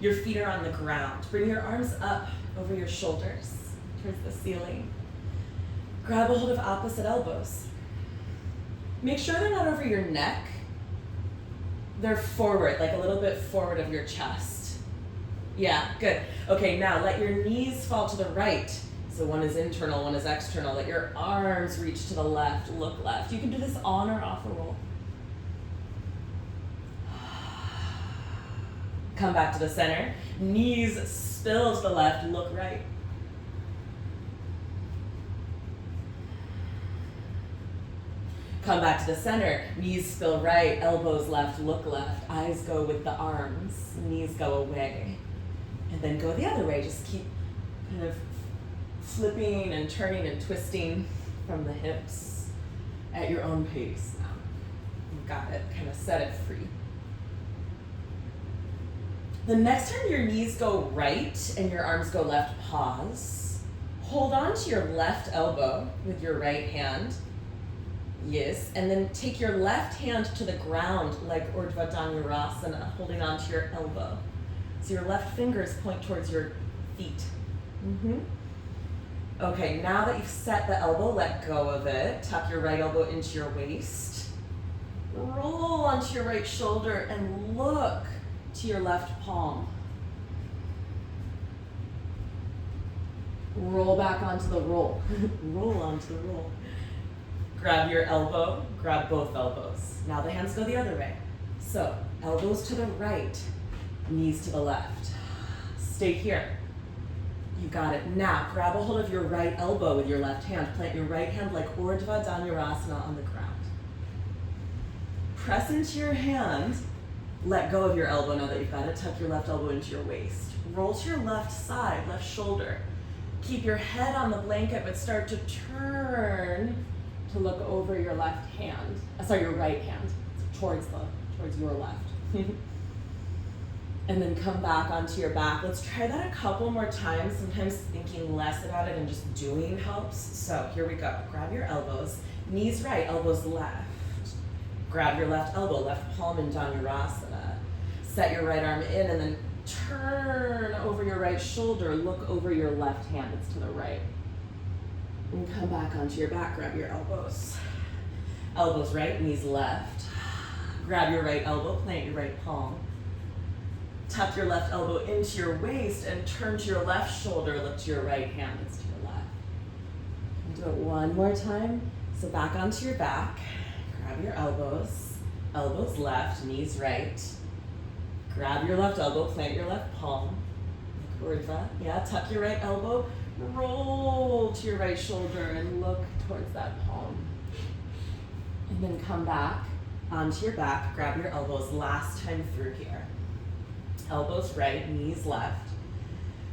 Your feet are on the ground. Bring your arms up over your shoulders towards the ceiling. Grab a hold of opposite elbows. Make sure they're not over your neck. They're forward, like a little bit forward of your chest. Yeah, good. Okay, now let your knees fall to the right. So one is internal, one is external. Let your arms reach to the left, look left. You can do this on or off a roll. Come back to the center. Knees spill to the left, look right. Come back to the center. Knees spill right, elbows left, look left. Eyes go with the arms, knees go away. And then go the other way. Just keep kind of flipping and turning and twisting from the hips at your own pace now. You got it. Kind of set it free. The next time your knees go right and your arms go left, pause. Hold on to your left elbow with your right hand. Yes, and then take your left hand to the ground like Urdhva Dhanurasana, holding on to your elbow. So your left fingers point towards your feet. Okay, now that you've set the elbow, let go of it. Tuck your right elbow into your waist. Roll onto your right shoulder and look to your left palm. Roll back onto the roll. Roll onto the roll. Grab your elbow, grab both elbows. Now the hands go the other way. So, elbows to the right, knees to the left. Stay here. You got it. Now, grab a hold of your right elbow with your left hand. Plant your right hand like Urdhva Dhanurasana on the ground. Press into your hand. Let go of your elbow now that you've got it. Tuck your left elbow into your waist. Roll to your left side, left shoulder. Keep your head on the blanket, but start to turn to look over your left hand. Your right hand, towards your left. And then come back onto your back. Let's try that a couple more times. Sometimes thinking less about it and just doing helps. So here we go. Grab your elbows. Knees right, elbows left. Grab your left elbow, left palm in Dhanurasana. Set your right arm in and then turn over your right shoulder. Look over your left hand. It's to the right. And come back onto your back. Grab your elbows. Elbows right, knees left. Grab your right elbow, plant your right palm. Tuck your left elbow into your waist and turn to your left shoulder. Look to your right hand. It's to your left. And do it one more time. So back onto your back. Grab your elbows. Elbows left, knees right. Grab your left elbow, plant your left palm. Urdhva. Yeah, tuck your right elbow. Roll to your right shoulder and look towards that palm. And then come back onto your back. Grab your elbows last time through here. Elbows right, knees left.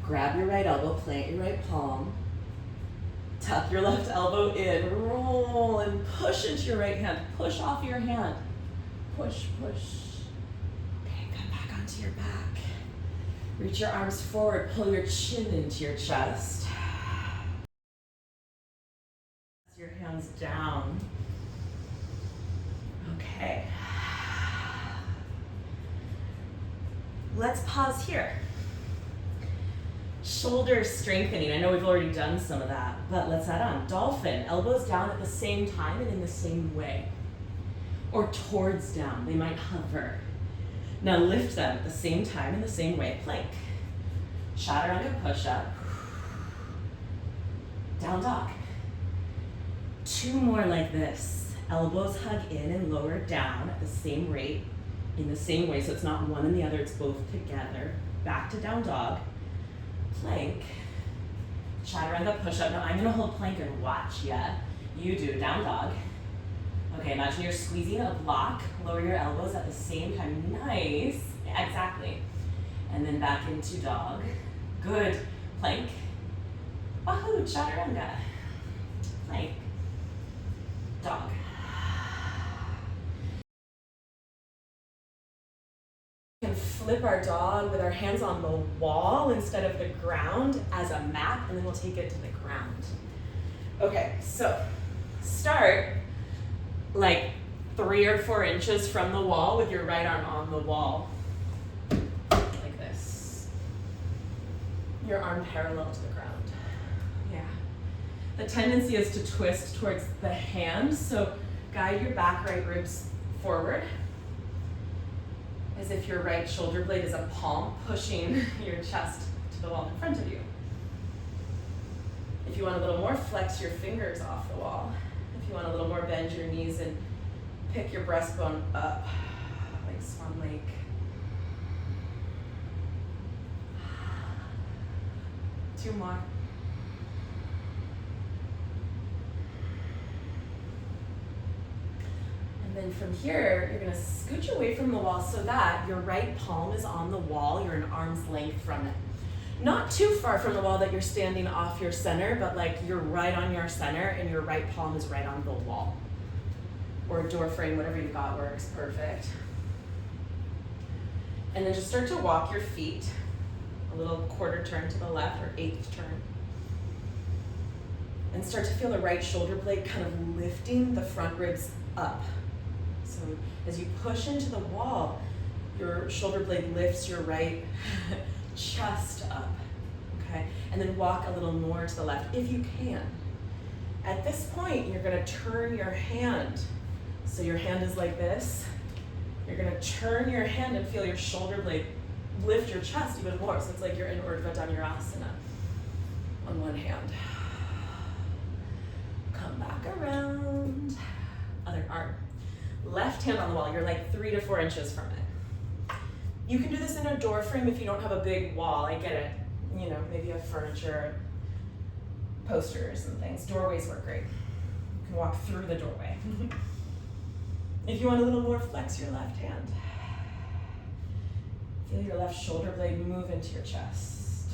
Grab your right elbow, plant your right palm. Tuck your left elbow in, roll and push into your right hand. Push off your hand. Push, push. Okay, come back onto your back. Reach your arms forward, pull your chin into your chest. Your hands down. Okay. Let's pause here. Shoulders strengthening. I know we've already done some of that, but let's add on. Dolphin, elbows down at the same time and in the same way. Or towards down, they might hover. Now lift them at the same time in the same way. Plank. Chaturanga push-up. Down dog. Two more like this. Elbows hug in and lower down at the same rate, in the same way, so it's not one and the other, it's both together. Back to down dog. Plank. Chaturanga push-up. Now I'm gonna hold plank and watch, yeah? You do, down dog. Okay, imagine you're squeezing a block. Lower your elbows at the same time. Nice, yeah, exactly. And then back into dog. Good, plank. Wahoo, chaturanga. Plank. Dog. We can flip our dog with our hands on the wall instead of the ground as a mat, and then we'll take it to the ground. Okay, so start like 3 or 4 inches from the wall with your right arm on the wall, like this. your arm parallel to the ground. Yeah. The tendency is to twist towards the hand, so guide your back right ribs forward as if your right shoulder blade is a palm pushing your chest to the wall in front of you. If you want a little more, flex your fingers off the wall. If you want a little more, bend your knees and pick your breastbone up like Swan Lake. Two more. And then from here, you're gonna scooch away from the wall so that your right palm is on the wall. You're an arm's length from it. Not too far from the wall that you're standing off your center, but like you're right on your center and your right palm is right on the wall. Or a door frame, whatever you got works, perfect. And then just start to walk your feet, a little quarter turn to the left or eighth turn. And start to feel the right shoulder blade kind of lifting the front ribs up. So as you push into the wall, your shoulder blade lifts your right chest up, okay? And then walk a little more to the left if you can. At this point, you're gonna turn your hand. So your hand is like this. You're gonna turn your hand and feel your shoulder blade lift your chest even more. So it's like you're in Urdhva Dhanurasana on one hand. Come back around, other arm. Left hand on the wall, you're like 3 to 4 inches from it. You can do this in a door frame if you don't have a big wall, I get it. You know, maybe you have furniture, posters and things. Doorways work great. You can walk through the doorway. If you want a little more, flex your left hand. Feel your left shoulder blade move into your chest.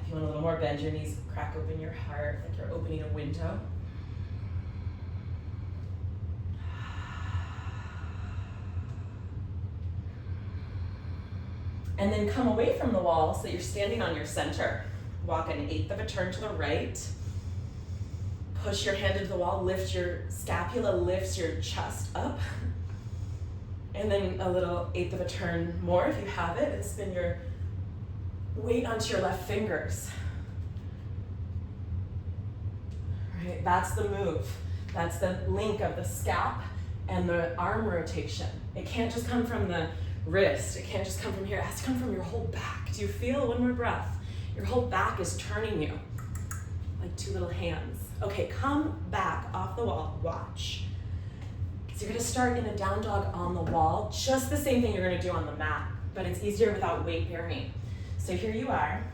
If you want a little more, bend your knees, crack open your heart like you're opening a window. And then come away from the wall so that you're standing on your center. Walk an eighth of a turn to the right. Push your hand into the wall, lift your scapula, lifts your chest up. And then a little eighth of a turn more if you have it, and spin your weight onto your left fingers. Right, that's the move. That's the link of the scap and the arm rotation. It can't just come from the wrist. It can't just come from here. It has to come from your whole back. Do you feel? One more breath. Your whole back is turning you like two little hands. Okay, come back off the wall. Watch. So you're gonna start in a down dog on the wall. Just the same thing you're gonna do on the mat, but it's easier without weight bearing. So here you are.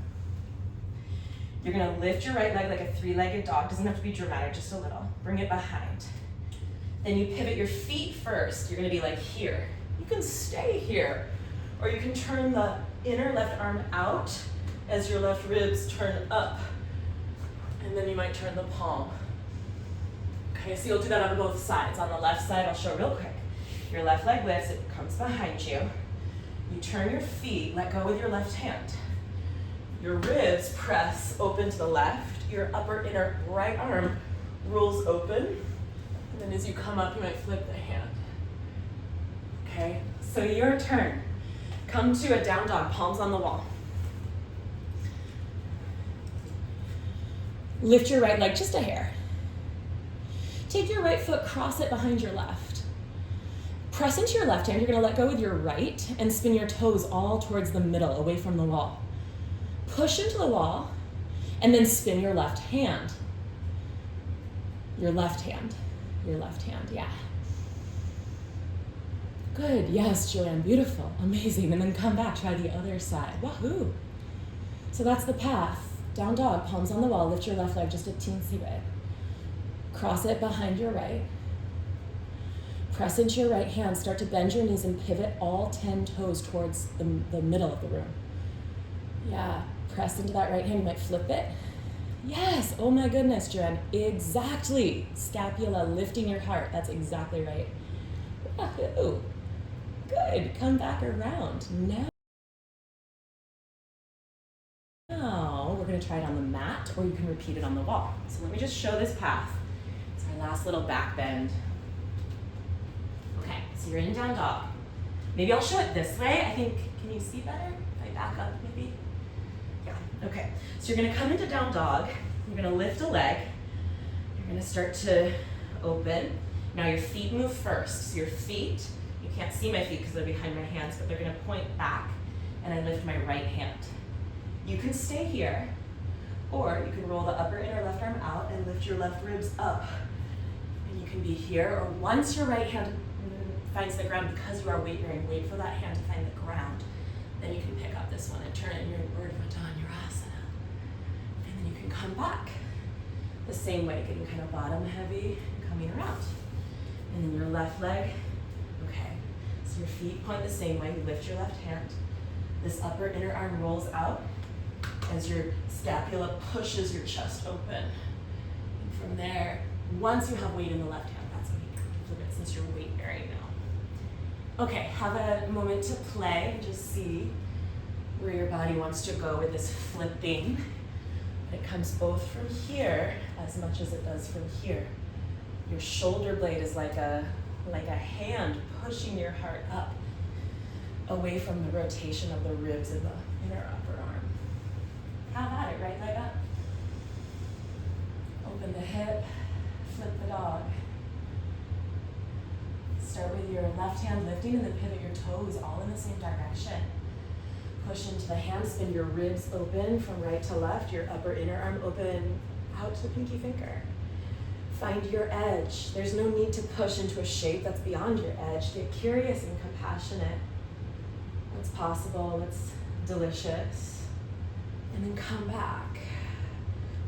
You're gonna lift your right leg like a three-legged dog. Doesn't have to be dramatic, just a little. Bring it behind. Then you pivot your feet first. You're gonna be like here. You can stay here, or you can turn the inner left arm out as your left ribs turn up. And then you might turn the palm. Okay, so you'll do that on both sides. On the left side, I'll show real quick. Your left leg lifts, it comes behind you. You turn your feet, let go with your left hand. Your ribs press open to the left. Your upper inner right arm rolls open. And then as you come up, you might flip the hand. Okay, so your turn. Come to a down dog, palms on the wall. Lift your right leg just a hair. Take your right foot, cross it behind your left. Press into your left hand. You're gonna let go with your right and spin your toes all towards the middle, away from the wall. Push into the wall and then spin your left hand. Your left hand, yeah. Good, yes, Joanne, beautiful, amazing. And then come back, try the other side, wahoo. So that's the path. Down dog, palms on the wall, lift your left leg just a teensy bit. Cross it behind your right. Press into your right hand, start to bend your knees and pivot all 10 toes towards the middle of the room. Yeah, press into that right hand, you might flip it. Yes, oh my goodness, Joanne, exactly. Scapula lifting your heart, that's exactly right. Wahoo. Good, come back around. Now we're gonna try it on the mat, or you can repeat it on the wall. So let me just show this path. It's our last little back bend. Okay, so you're in down dog. Maybe I'll show it this way. I think, can you see better? If I back up maybe? Yeah, okay. So you're gonna come into down dog. You're gonna lift a leg. You're gonna start to open. Now your feet move first. So your feet, you can't see my feet because they're behind my hands, but they're gonna point back, and I lift my right hand. You can stay here, or you can roll the upper inner left arm out and lift your left ribs up. And you can be here, or once your right hand finds the ground, because you are weight bearing, wait for that hand to find the ground. Then you can pick up this one and turn it in your Urdhva Dhanurasana. And then you can come back the same way, getting kind of bottom heavy and coming around. And then your left leg, okay. So your feet point the same way, you lift your left hand. This upper inner arm rolls out as your scapula pushes your chest open. And from there, once you have weight in the left hand, that's when you can flip it since you're weight bearing now. Okay, have a moment to play and just see where your body wants to go with this flipping. It comes both from here as much as it does from here. Your shoulder blade is like a hand pushing your heart up away from the rotation of the ribs in the inner upper arm. Have at it, right leg up. Open the hip, flip the dog. Start with your left hand lifting and then pivot your toes all in the same direction. Push into the hand, spin your ribs open from right to left, your upper inner arm open out to the pinky finger. Find your edge. There's no need to push into a shape that's beyond your edge. Get curious and compassionate. What's possible, what's delicious. And then come back.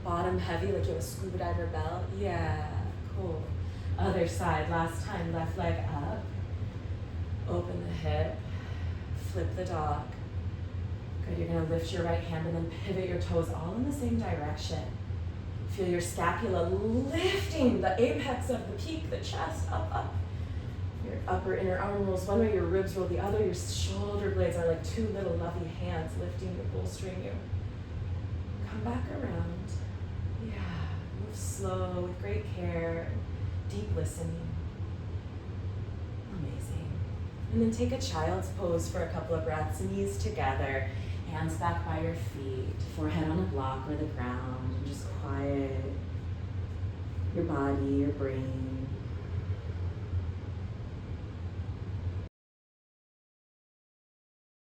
Bottom heavy, like you have a scuba diver belt. Yeah, cool. Other side, last time, left leg up. Open the hip, flip the dog. Good, you're gonna lift your right hand and then pivot your toes all in the same direction. Feel your scapula lifting the apex of the peak, the chest, up. Your upper inner arm rolls one way, your ribs roll the other, your shoulder blades are like two little lovey hands lifting you, bolstering you. Come back around. Yeah, move slow with great care. Deep listening. Amazing. And then take a child's pose for a couple of breaths, knees together, hands back by your feet, forehead on a block or the ground, and just quiet your body, your brain.